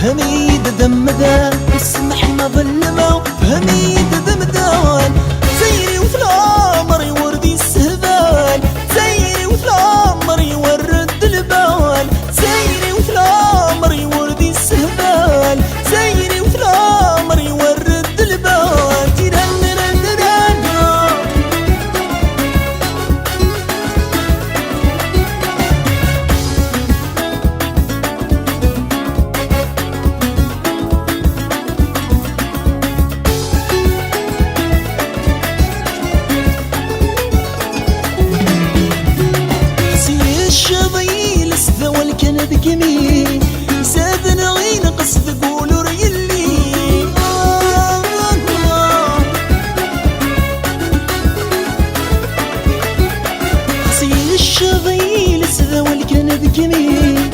فهمي دمدان اسمح ما ظلمه فهمي دمدان زيري وفي العمر يوردي السهبال زيري وفي العمر يورد البال زيري وفي العمر يوردي السهبال زيري وفي العمر يورد البال الشظيل السذا والكنب جميل زاد نغين قصد قولوا ريلي غسيل الشظيل السذا والكنب جميل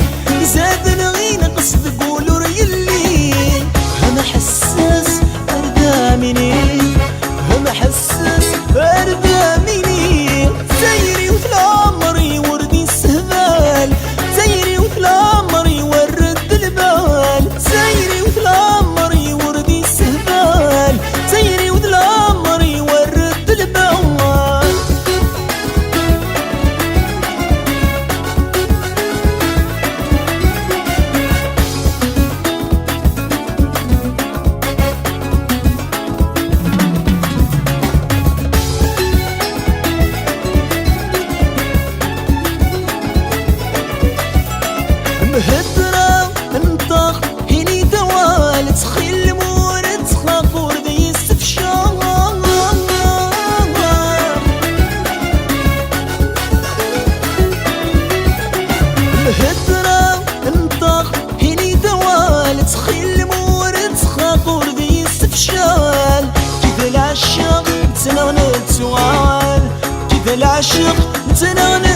زاد نغين قصد قولوا ريلي هم حساس أردا مني هم حساس أردا مني سيري وفي العمر يوردي السهبال زيري وفي العمر يورد البال زيري وفي العمر يوردي السهبال زيري وفي العمر يورد البال مهدرة انطق هني دوال تخيل مورد تخافور دي استفشار مهدرة انطق هني دوال تخيل مورد تخافور دي استفشار كذا العشق تنغنى توال كذا العشق تنغنى